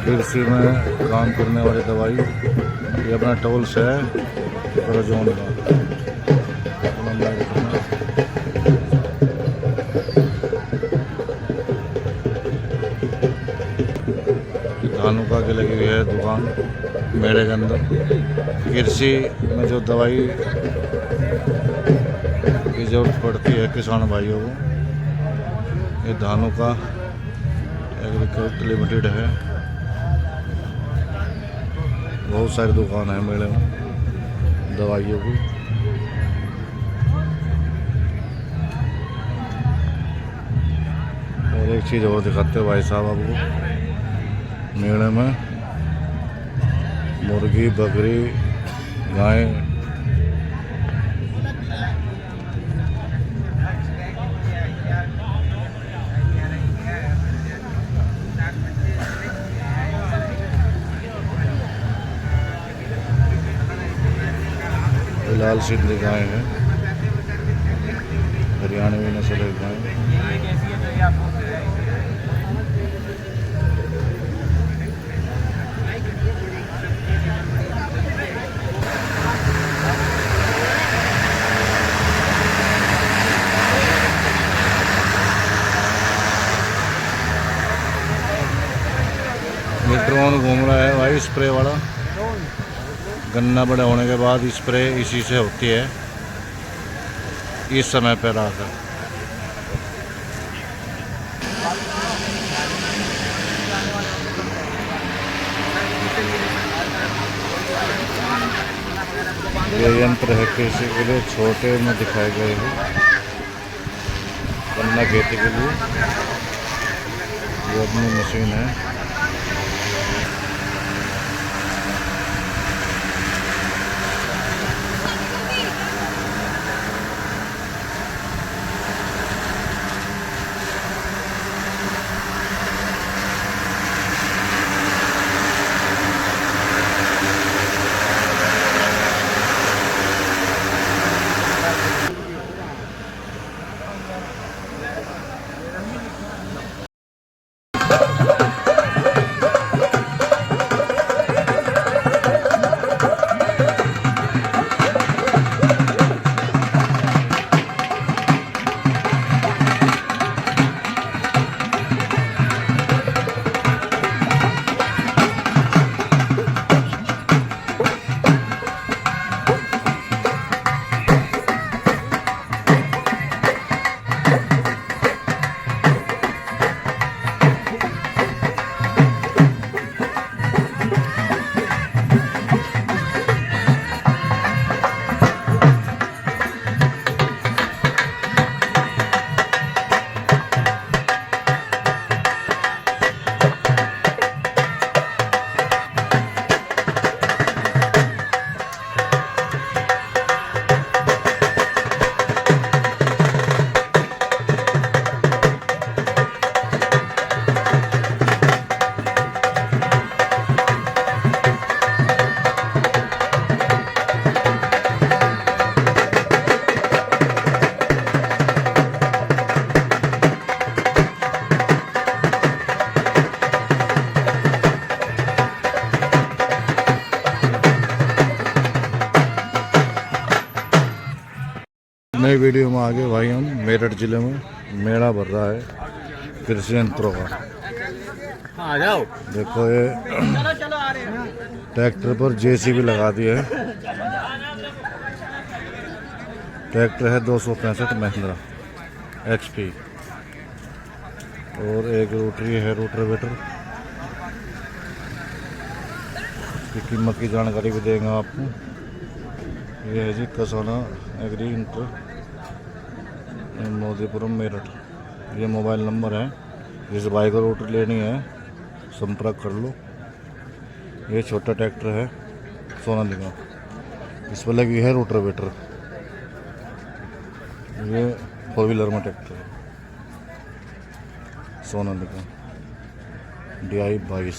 कृषि में काम करने वाली दवाई, ये अपना टोल्स है जोन का। धानुका की लगी हुई है दुकान मेले के अंदर। कृषि में जो दवाई की जरूरत पड़ती है किसान भाइयों को, ये धानुका एग्रीकल्चर लिमिटेड है। बहुत सारी दुकान है मेले में दवाइयों की। और एक चीज़ और दिखाते हो भाई साहब आपको, मेले में मुर्गी, बकरी, गाय, लाल सिंधी गाय है, हरियाणवी नस्ल की गाय। ये ड्रोन घूम रहा है भाई, स्प्रे वाला। गन्ना बड़े होने के बाद स्प्रे इसी से होती है, इस समय पर आकर। ये यंत्र है कृषि के लिए, छोटे में दिखाए गए हैं गन्ना खेती के लिए। ये अपनी मशीन है। नई वीडियो में आगे भाई हम मेरठ जिले में मेला भर रहा है कृषि यंत्रों का। आ जाओ। देखो ये ट्रैक्टर पर जेसीबी लगा दी है। ट्रैक्टर है 265 महिंद्रा HP और एक रोटरी है, रोटावेटर। इसकी कीमत की जानकारी भी देंगे आपको। ये है जी कसाना एग्री इंटर मोदीपुरम मेरठ। ये मोबाइल नंबर है, जिस भाई को रोटर लेनी है संपर्क कर लो। ये छोटा ट्रैक्टर है सोनालिका, इस पर लगी है रोटावेटर। ये 4 व्हीलर में ट्रैक्टर है सोनालिका DI 22।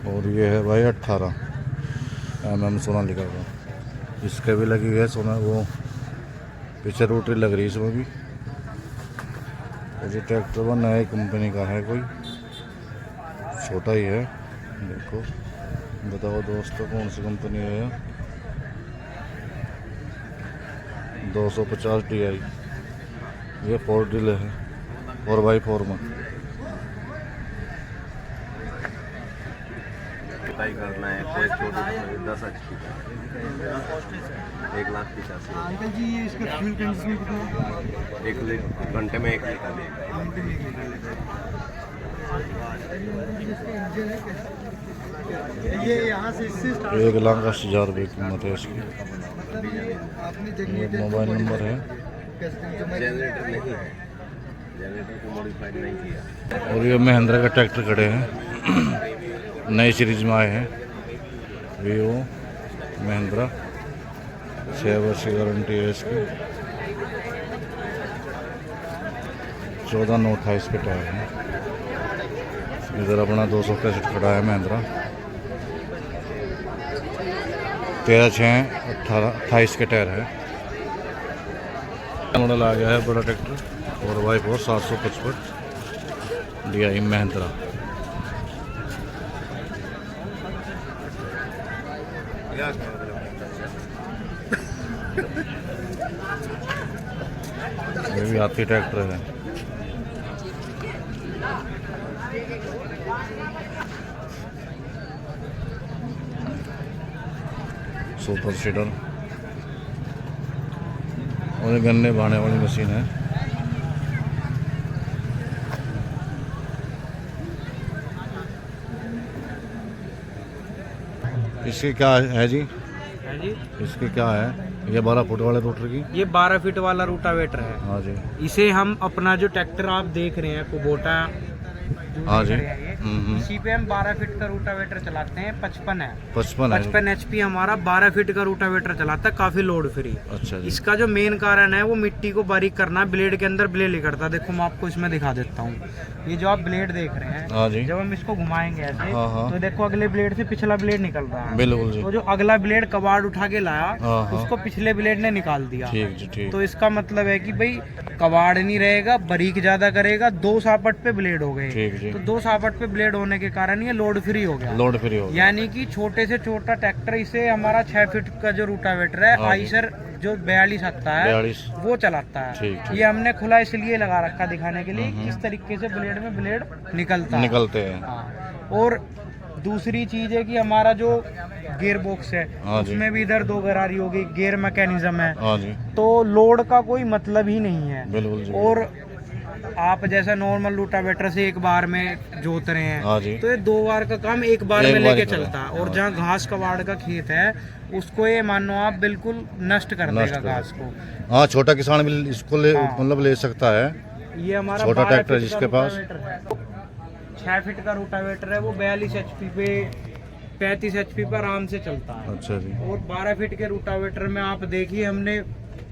और ये है भाई 18 mm सोनालिका का, इसके भी लगी हुई है सोना। वो पीछे रोटरी लग रही है इसमें भी। ये ट्रैक्टर वो नई कंपनी का है, कोई छोटा ही है। देखो बताओ दोस्तों कौन सी कंपनी है। 250 DI, ये 4 डिले है, 4x4 में। करना है कोई छोटी 10 HP का 1,85,000। अंकल जी ये इसका फ्यूल कंडीशन कितना है? 1 लीटर घंटे में 1 लीटर देगा। ये यहाँ से इससे स्टार्ट 1,80,000 रुपये कीमत है इसकी। आपने ये मोबाइल नंबर है। जनरेटर नहीं है, जनरेटर को मॉडिफाइड नहीं किया। और ये महिंद्रा का ट्रैक्टर खड़े हैं, नई सीरीज में आए हैं। वीवो महिंद्रा 6 वर्ष की गारंटी है इसकी। 14,928 के टायर हैं। इधर अपना 265 खड़ा है महिंद्रा। 13,628 के टायर है। मॉडल आ गया है बड़ा ट्रैक्टर 4x4 755 DI महिंद्रा। ये भी हाथी ट्रैक्टर है। सुपर सीडर और गन्ने बाने वाली मशीन है। इसकी क्या है जी? है जी, इसकी क्या है? ये 12 फुट वाले रोटर की। ये 12 फीट वाला रूटावेटर है। हाँ जी, इसे हम अपना जो ट्रैक्टर आप देख रहे हैं कुबोटा हाँ जी। इसी पे हम 12 फीट का रूटावेटर चलाते हैं। 55 है, 55 है। 55 HP हमारा 12 फीट का रूटावेटर चलाता है, काफी लोड फ्री। अच्छा जी। इसका जो मेन कारण है वो मिट्टी को बारीक करना। ब्लेड के अंदर ब्लेड निकलता, देखो मैं आपको इसमें दिखा देता हूँ। ये जो आप ब्लेड देख रहे हैं, हाँ जी, जब हम इसको घुमाएंगे ऐसे हाँ, हाँ। तो देखो अगले ब्लेड से पिछला ब्लेड निकल रहा है। बिल्कुल जी। तो जो अगला ब्लेड कबाड़ उठा के लाया, हाँ, हाँ। उसको पिछले ब्लेड ने निकाल दिया। ठीक जी, ठीक। तो इसका मतलब है कि भाई कबाड़ नहीं रहेगा, बारीक ज्यादा करेगा। 2 सापट पे ब्लेड हो गए। ठीक जी। तो 2 सापट पे ब्लेड होने के कारण ये लोड फ्री हो गया। लोड फ्री हो गया। यानी कि छोटे से छोटा ट्रैक्टर, इसे हमारा 6 फीट का जो रूटावेटर है, हाँ जी। आइसर जो 42 आता है 42 वो चलाता है। ठीक, ठीक। ये हमने खुला इसलिए लगा रखा दिखाने के लिए किस तरीके से ब्लेड में ब्लेड निकलता है। निकलते हैं। हाँ। और दूसरी चीज है कि हमारा जो गियर बॉक्स है, हाँ जी। उसमें भी इधर 2 गरारी होगी, गियर मैकेनिज्म है। हाँ जी, तो लोड का कोई मतलब ही नहीं है। बिल्कुल जी। और आप जैसा नॉर्मल रूटावेटर से एक बार में जोत रहे हैं, हाँ जी। तो ये 2 बार का काम एक बार एक में बार लेके ही करें। चलता है। और हाँ। जहाँ घास कबाड़ का खेत है, उसको ये मानो आप बिल्कुल नष्ट कर नष्ट देगा कर घास को। हाँ, छोटा किसान भी इसको ले हाँ। मतलब ले सकता है। ये हमारा छोटा 12 ट्रैक्टर फीट का जिसके पास। रूटावेटर है। 6 फीट का रूटावेटर है, वो 42 HP पे 35 HP पर आराम से चलता है। अच्छा जी। और 12 फीट के रूटावेटर में आप देखिए, हमने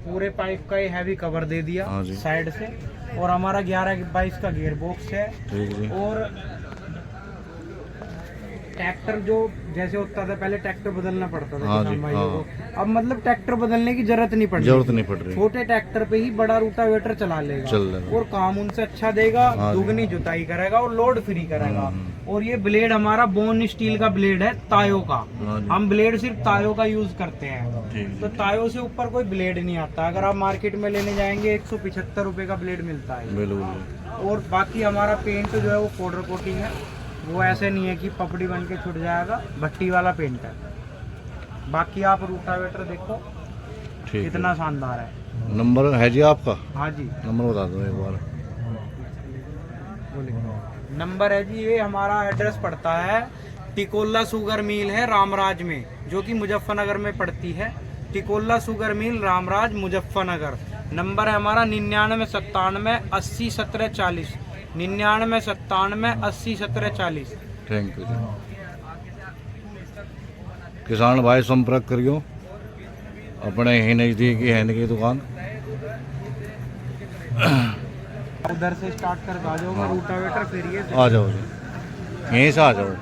पूरे पाइप का ये हैवी कवर दे दिया हाँ जी। साइड से। और हमारा 11-22 का गियर बॉक्स है। ठीक जी। और ट्रैक्टर जो जैसे होता था पहले, ट्रैक्टर बदलना पड़ता था हाँ किसान जी, भाइयों हाँ। को। अब मतलब ट्रैक्टर बदलने की जरूरत नहीं पड़ जरूरत रही। नहीं पड़ रही। छोटे ट्रैक्टर पे ही बड़ा रूटावेटर चला लेगा, चल लेगा। और काम उनसे अच्छा देगा, हाँ जी। दुगनी जुताई करेगा और लोड फ्री करेगा। हम्म। और ये ब्लेड हमारा बोन स्टील का ब्लेड है, तायो का। हाँ जी। हम ब्लेड सिर्फ तायो का यूज करते हैं। ठीक तो जी। तायो से ऊपर कोई ब्लेड नहीं आता। अगर आप मार्केट में लेने जाएंगे 175 रुपए का ब्लेड मिलता है। बिल्कुल जी। और बाकी हमारा पेंट जो है वो पाउडर कोटिंग है। वो ऐसे नहीं है कि पपड़ी बन के छूट जाएगा, भट्टी वाला पेंट है। बाकी आप रूटावेटर देखो ठीक कितना है। शानदार है। नंबर है जी आपका? हाँ जी, नंबर बता दो एक बार। नंबर है जी, ये हमारा एड्रेस पड़ता है टिकोला शुगर मिल है रामराज में, जो कि मुजफ्फरनगर में पड़ती है। टिकोला sugar mill Ramraj Muzaffarnagar. Number है हमारा 9997 80 17 40, 9997 80 17 40। थैंक यू जी। किसान भाई संपर्क करियो, अपने ही नज़दीक ही है इनकी दुकान। उधर से स्टार्ट कर आ जाओगे रूटावेटर, फिर ये आ जाओ जी, यहीं से आ जाओ।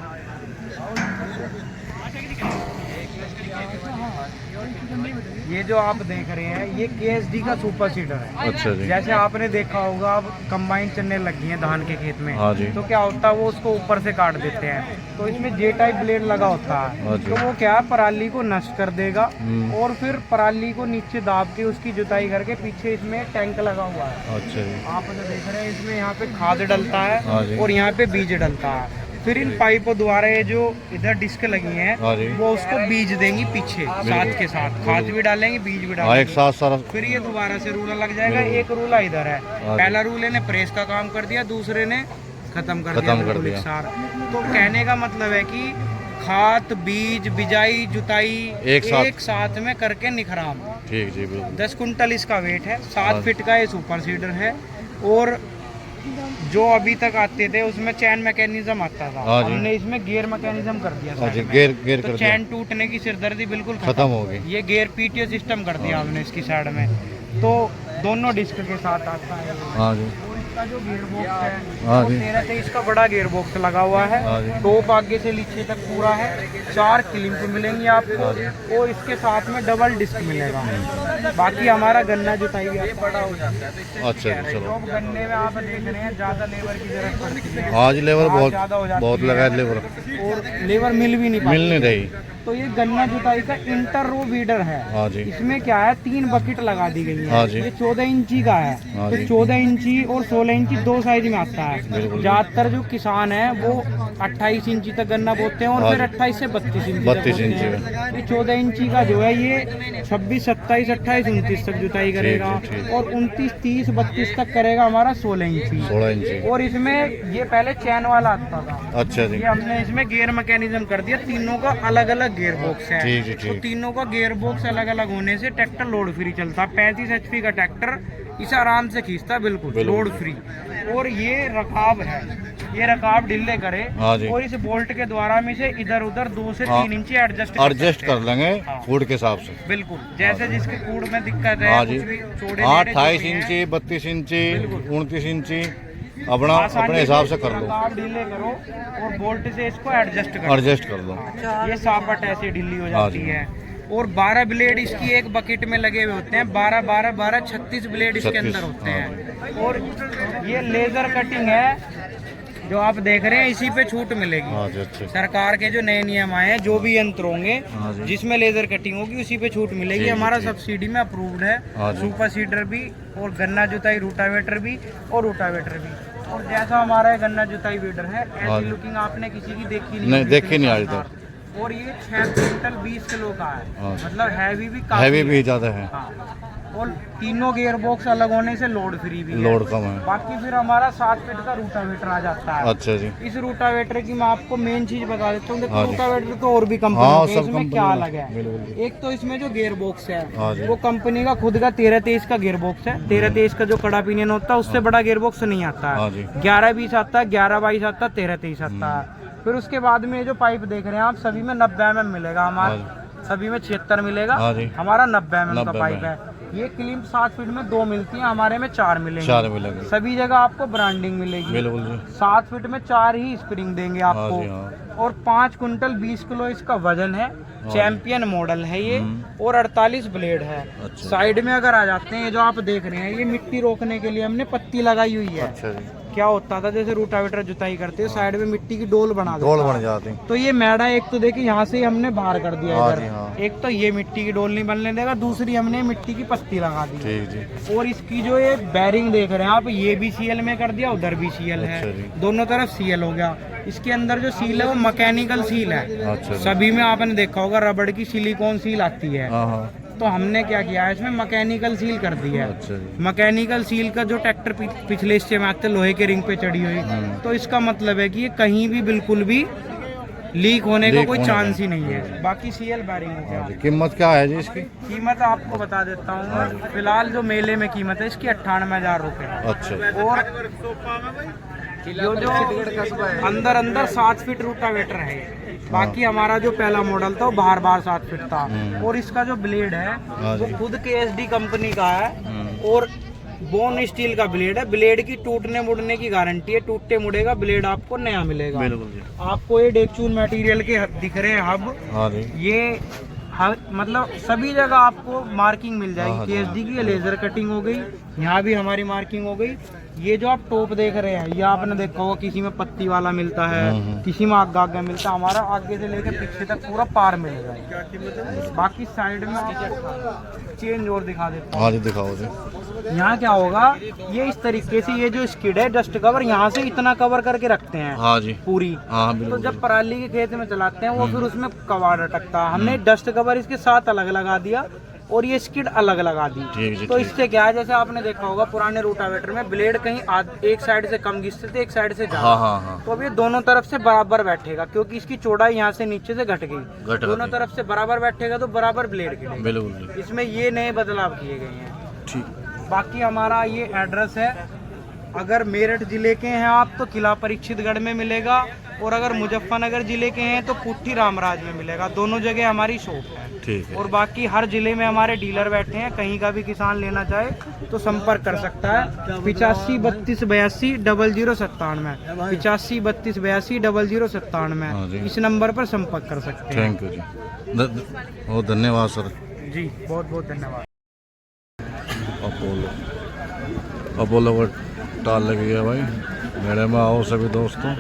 ये जो आप देख रहे हैं ये KSD का सुपर सीडर है। अच्छा जी। जैसे आपने देखा होगा अब कंबाइन चलने लगी है धान के खेत में, हाँ जी। तो क्या होता है वो उसको ऊपर से काट देते हैं, तो इसमें J टाइप ब्लेड लगा होता हाँ है, जी। तो वो क्या है पराली को नष्ट कर देगा और फिर पराली को नीचे दाब के उसकी जुताई करके पीछे इसमें टैंक लगा हुआ है। अच्छा जी। आप जो देख रहे हैं इसमें यहाँ पे खाद डलता हाँ जी। है और यहाँ पे बीज डलता है। फिर इन पाइपों द्वारा ये जो इधर डिस्क लगी हैं हाँ जी। वो उसको बीज देंगी पीछे साथ के साथ, खाद भी डालेंगे बीज भी हाँ, एक डालेंगे। साथ सारा। फिर ये दोबारा से रूला लग जाएगा। एक रूला इधर है, जी। पहला रूले ने प्रेस का काम कर दिया, दूसरे ने खत्म कर दिया। तो कहने का मतलब है कि खाद बीज बिजाई जुताई एक साथ में करके निखराम। ठीक जी, बिल्कुल। 10 कुंटल इसका वेट है, 7 फीट का ये सुपर सीडर है। और जो अभी तक आते थे उसमें चैन मैकेनिज्म आता था, हाँ जी। हमने इसमें गियर मैकेनिज्म कर दिया हाँ जी, साइड में। गेयर तो कर दिया। चैन टूटने की सिरदर्दी बिल्कुल खत्म हो गई। ये गियर PTO सिस्टम कर दिया हमने इसकी साइड में, तो दोनों डिस्क के साथ आता है। हाँ जी। और इसका जो गियर बॉक्स है हाँ वो जी। 13-23 का बड़ा गियर बॉक्स लगा हुआ है। हाँ जी। टॉप आगे से नीचे तक पूरा है, 4 क्लिप मिलेंगी आपको और इसके साथ में डबल डिस्क मिलेगा। बाकी हमारा गन्ना जुताई भी बड़ा हो जाता है। अच्छा जी, चलो। तो गन्ने में आप देख रहे हैं ज्यादा लेबर की जरूरत पड़ती है, आज लेबर बहुत ज्यादा हो जाती बहुत है लगा है लेबर, और लेबर मिल भी नहीं पाती। मिल नहीं रही। तो ये गन्ना जुताई का इंटर रो वीडर है। हाँ जी। इसमें क्या है 3 बकेट लगा दी गई है। हाँ जी। ये 14 इंची का है, हाँ तो जी। 14 इंची और 16 इंची 2 साइज में आता है। बिल्कुल। ज्यादातर जो किसान है वो 28 इंची तक गन्ना बोते हैं और हाँ फिर जी। 28 से 32 इंची 32 तक बोते इंची हैं। ये 14 इंची का जो है ये 26, 27, 28, 29 तक जुताई करेगा ठीक। और 29, 30, 32 तक करेगा हमारा 16 इंची। 16 इंची। और इसमें ये पहले चैन वाला आता था, अच्छा जी। ये हमने इसमें गियर मैकेनिज्म कर दिया। तीनों का अलग अलग गियर बॉक्स है। ठीक जी, ठीक। तो तीनों का गियर बॉक्स अलग अलग होने से ट्रैक्टर लोड फ्री चलता है। 35 HP का ट्रैक्टर इसे आराम से खींचता है, बिल्कुल लोड फ्री। और ये रकाब है, ये रकाब ढीले करे हाँ जी। और इस बोल्ट के द्वारा में से इधर उधर 2 से 3 इंची एडजस्ट कर लेंगे हाँ। फूड के हिसाब से। बिल्कुल, जैसे जिसके कूड़ में दिक्कत है, हाँ जी। कुछ भी चौड़े हाँ, टेढ़े 28 जो भी हैं, इंची 32 इंची बिल्कुल। 29 इंची अपना आसानी अपने हिसाब से कर लो, रकाब ढीले करो और बोल्ट से इसको एडजस्ट करो। एडजस्ट कर लो। ये सापट ऐसे ढीली हो हाँ जाती जी। है। और 12 ब्लेड इसकी एक बकेट में लगे हुए होते हैं। 12, 12, 12, 36 ब्लेड इसके 36, अंदर होते हाँ हैं। और ये लेजर कटिंग है जो आप देख रहे हैं, इसी पे छूट मिलेगी। हाँ जी, अच्छा। सरकार के जो नए नियम आए हैं, जो भी यंत्र होंगे हाँ जी। जिसमें लेजर कटिंग होगी उसी पे छूट मिलेगी। जी, हमारा जी। सब्सिडी में अप्रूव्ड है, हाँ जी। सुपर सीडर भी और गन्ना जुताई रूटावेटर भी और रूटावेटर भी। और जैसा हमारा ये गन्ना जुताई वीडर है, हाँ ऐसी जी। लुकिंग आपने किसी की देखी नहीं, होगी देखी नहीं आज इतनी तक। शानदार। और ये 6 क्विंटल 20 किलो का है, हाँ। मतलब हैवी भी काफी हैवी है। भी ज़्यादा है, हाँ। और तीनों गियर बॉक्स अलग होने से लोड फ्री भी है। लोड कम है। बाकी फिर हमारा 7 फीट का रूटावेटर आ जाता है। अच्छा जी। इस रूटावेटर की मैं आपको मेन चीज बता देता हूँ। देखो हाँ जी। रूटावेटर तो और भी कंपनी हाँ, है, सब इसमें कंपनी क्या का। अलग है। बिल्कुल। एक तो इसमें जो गियर बॉक्स है हाँ जी। वो कंपनी का खुद का 13-23 का गियर बॉक्स है। 13-23 का जो कड़ा पिनियन होता है उससे बड़ा गियर बॉक्स नहीं आता हाँ है। जी। 11-20 आता है, 11-22 आता है, 13-23 आता है। फिर उसके बाद में ये जो पाइप देख रहे हैं आप, सभी में 90 mm मिलेगा हमारा, सभी में 76 मिलेगा। हाँ जी। हमारा 90 mm का 90 पाइप mm है। ये क्लिप 7 फीट में 2 मिलती है, हमारे में 4 मिलेंगी। 4 मिलेंगे। सभी जगह आपको ब्रांडिंग मिलेगी। बिल्कुल जी। 7 फीट में 4 ही स्प्रिंग देंगे आपको। हाँ जी, हाँ। और 5 कुंटल 20 किलो इसका वजन है। चैंपियन मॉडल है ये। और 48 ब्लेड है। अच्छा। साइड में अगर आ जाते हैं, ये जो आप देख रहे हैं, ये मिट्टी रोकने के लिए हमने पत्ती लगाई हुई है। अच्छा जी। क्या होता था, जैसे रूटावेटर जुताई करते हैं, साइड में मिट्टी की डोल बना देते डोल हैं। बन जाती। तो ये मैडा एक तो देखिए यहाँ से ही हमने बाहर कर दिया हाँ इधर। जी, हाँ। एक तो ये मिट्टी की डोल नहीं बनने देगा, दूसरी हमने मिट्टी की पत्ती लगा दी। ठीक जी। और इसकी जो ये बैरिंग देख रहे हैं आप, ये भी सीएल में कर दिया, उधर भी सीएल है। अच्छा जी। दोनों तरफ सीएल हो गया। इसके अंदर जो सील है वो मैकेनिकल सील है। अच्छा जी। सभी में आपने देखा होगा रबड़ की सिलिकॉन सील आती है। हाँ हाँ। तो हमने क्या किया है, इसमें मैकेनिकल सील कर दी है। अच्छा जी। मैकेनिकल सील का जो ट्रैक्टर पिछले हिस्से में आते लोहे के रिंग पे चढ़ी हुई, तो इसका मतलब है कि ये कहीं भी बिल्कुल भी लीक होने का कोई चांस ही नहीं है। बाकी सीएल बैरिंग हो गया। कीमत क्या है जी इसकी? कीमत आपको बता देता हूँ, फिलहाल जो मेले में कीमत है इसकी 98,000 रुपये। अच्छा। और जो अंदर 7 फीट रूटावेटर है। बाकी हमारा जो पहला मॉडल था वो बाहर 7 फीट था। और इसका जो ब्लेड है वो खुद KSD कंपनी का है और बोन स्टील का ब्लेड है। ब्लेड की टूटने मुड़ने की गारंटी है, टूटते मुड़ेगा ब्लेड आपको नया मिलेगा। बिल्कुल जी। आपको ये डेक्चून मटेरियल के दिख रहे हैं हब, हाँ जी। ये मतलब सभी जगह आपको मार्किंग मिल हाँ, जाएगी। KSD की लेजर कटिंग हो गई, यहाँ भी हमारी मार्किंग हो गई। ये जो आप टॉप देख रहे हैं, ये आपने देखा होगा किसी में पत्ती वाला मिलता है, किसी में आगे आगे मिलता है। हमारा आगे से लेकर पीछे तक पूरा पार मिलेगा। बाकी साइड में आपको चेंज और दिखा देता हूँ। हाँ जी दिखाओ जी। यहाँ क्या होगा, ये इस तरीके से ये जो स्किड है डस्ट कवर यहाँ से इतना कवर करके रखते हैं हाँ जी पूरी। हाँ तो बिल्कुल। जब पराली के खेत में चलाते हैं वो फिर उसमें कवर अटकता है। हमने डस्ट कवर इसके साथ अलग लगा दिया और ये स्किड अलग लगा दी। ठीक जी, तो ठीक। इससे क्या है, जैसे आपने देखा होगा पुराने रोटावेटर में ब्लेड कहीं एक साइड से कम घिसते थे, एक साइड से हाँ ज्यादा। हाँ हाँ तो अब ये दोनों तरफ से बराबर बैठेगा, क्योंकि इसकी चौड़ाई यहाँ से नीचे से घट गई। दोनों तरफ से बराबर बैठेगा तो बराबर ब्लेड गिरेगा। बिल्कुल इसमें ये नए बदलाव किए गए हैं। ठीक। बाकी हमारा ये एड्रेस है, अगर मेरठ जिले के हैं आप तो किला परीक्षितगढ़ में मिलेगा, और अगर मुजफ्फरनगर जिले के हैं तो पुट्ठी रामराज में मिलेगा। दोनों जगह हमारी शॉप है। ठीक है। और बाकी हर जिले में हमारे डीलर बैठे हैं, कहीं का भी किसान लेना चाहे तो संपर्क कर सकता है। 85 32 82 00 97 85 32 82 00 हाँ जी। 97 इस नंबर पर संपर्क कर सकते हैं। थैंक यू जी। बहुत धन्यवाद सर। जी बहुत बहुत धन्यवाद। अपोलो का टाल लगी है भाई। मेले में आओ सभी दोस्तों।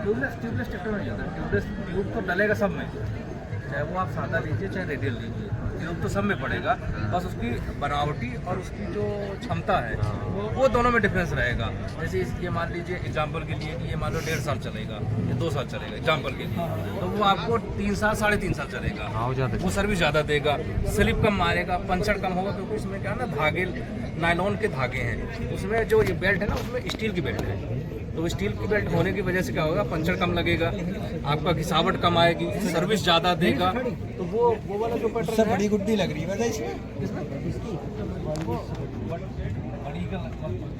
ट्यूबलेस ट्रैक्टर में जाता है। ट्यूबलेस ट्यूब तो डलेगा सब में, चाहे वो आप सादा लीजिए चाहे रेडियल लीजिए, ट्यूब तो सब में पड़ेगा। बस उसकी बनावटी और उसकी जो क्षमता है वो दोनों में डिफरेंस रहेगा। जैसे ये मान लीजिए एग्जाम्पल के लिए कि ये मान लो 1.5 साल चलेगा या 2 साल चलेगा एग्जाम्पल के लिए, तो वो आपको 3 साल 3.5 साल चलेगा। वो सर्विस ज़्यादा देगा, स्लिप कम मारेगा, पंचर कम होगा, क्योंकि इसमें क्या है ना, धागे नायलॉन के धागे हैं। उसमें जो ये बेल्ट है ना, उसमें स्टील की बेल्ट है। तो स्टील की बेल्ट होने की वजह से क्या होगा, पंचर कम लगेगा, आपका घिसावट कम आएगी, सर्विस ज़्यादा देगा। तो वो वाला जो पैटर्न है, बड़ी गुड्डी लग रही है वैसे इसमें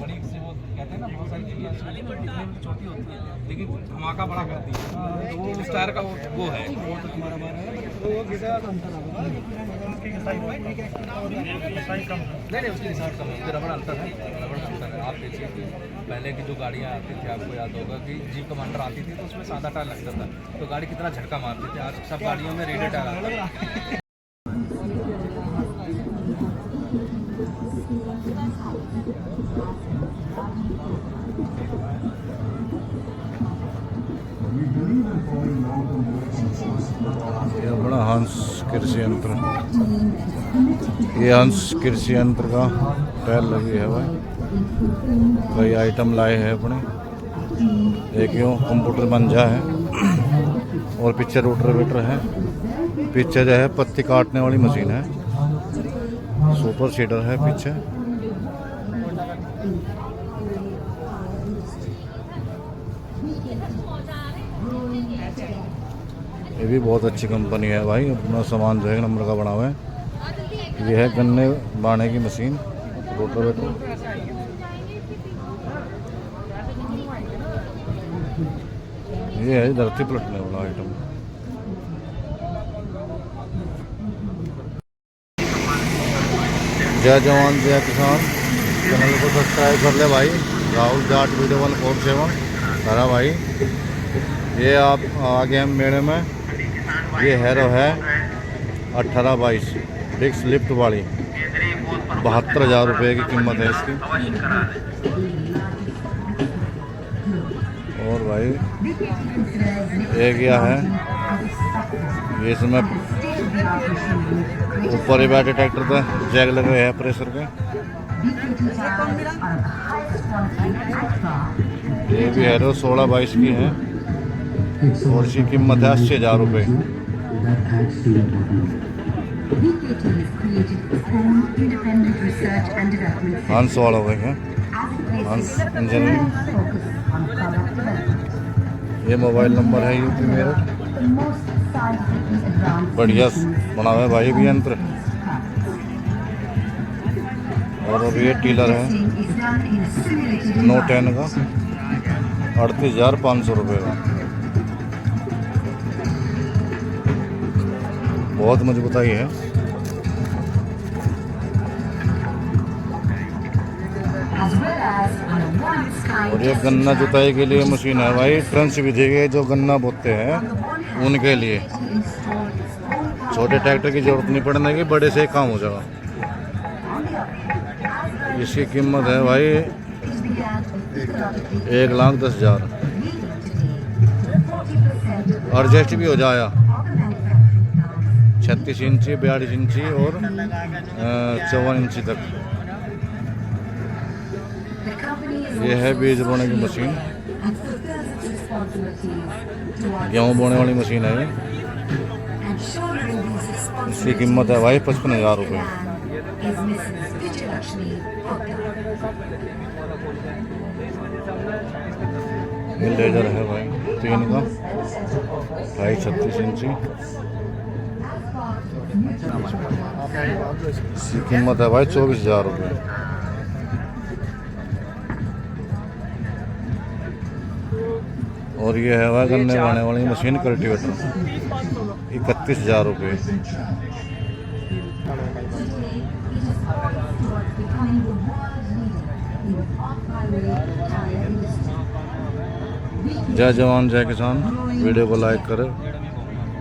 बड़ी से वो कहते हैं ना, बहुत सारी चीज़ें दिखने में छोटी होती है लेकिन धमाका बड़ा करती है। तो वो उस टायर का वो है। नहीं उसकी रिसार्ट कम है, रबड़ अंतर है, रबड़ अंतर है। आप देखिए कि पहले की जो गाड़ियाँ आती थी, आपको याद होगा कि जीप कमांडर आती थी तो उसमें सादा टायर लगता था, तो गाड़ी कितना झटका मारती थी। आज सब गाड़ियों में रेडियो टायर आता है। ये अपना हंस कृषि यंत्र, ये हंस कृषि यंत्र का टायर लगी है भाई। कई आइटम लाए हैं अपने। एक यूँ कंप्यूटर मंजा है और पीछे रोटावेटर है। पीछे जो है पत्ती काटने वाली मशीन है, सुपर सीडर है पीछे। ये भी बहुत अच्छी कंपनी है भाई। अपना सामान जो है नंबर का बना हुआ है। ये है गन्ने बाने की मशीन, रोटावेटर। ये है धरती पलटने वाला आइटम। जय जवान जय किसान। चैनल को सब्सक्राइब कर ले भाई। राहुल जाट वीडियो 147 सारा भाई। ये आप आगे हम मेले में, ये हैरो है 1822 डिस्क लिफ्ट वाली, 72,000 रुपये की कीमत है इसकी। और भाई ये क्या है, ये इसमें ऊपर ही बैठे ट्रैक्टर पे जैक लगे हैं प्रेशर के। ये भी हैरो 1622 की है और इसकी कीमत है 80,000 रुपये। हंस वाला हुए हैं, हंस इंजीनियरिंग। ये मोबाइल नंबर है यूपी मेरठ। बढ़िया बना हुआ है भाई भी यंत्र। और अभी ये टीलर है No10 का 38,500 रुपये का। बहुत मजबूताई है। और ये गन्ना जुताई के लिए मशीन है भाई, ट्रंच विधि के जो गन्ना बोते हैं उनके लिए। छोटे ट्रैक्टर की जरूरत नहीं पड़ने की, बड़े से काम हो जाएगा। इसकी कीमत है भाई 1,10,000। एडजस्ट भी हो जाएगा 36 इंची, 42 इंची और 54 इंची तक। ये है बीज बोने की मशीन, गेहूँ बोने वाली मशीन है ये। इसकी कीमत है भाई 55,000 रुपये। ये लेजर है भाई 3 का, 36 इंची। इसकी कीमत है भाई 24,000 रुपये। और ये है भाई गन्ने वाने वाली मशीन कल्टीवेटर, 31,000 रुपये। जय जवान जय किसान। वीडियो को लाइक करो,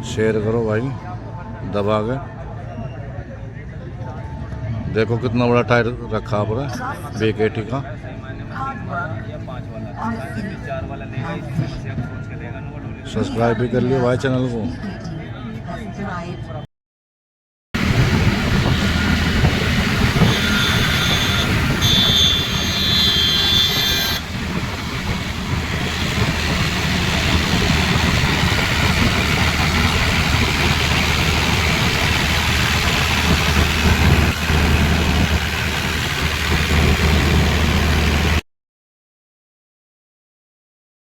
शेयर करो भाई दबा के। देखो कितना बड़ा टायर रखा पर है BKT का। सब्सक्राइब भी कर लियो भाई चैनल को।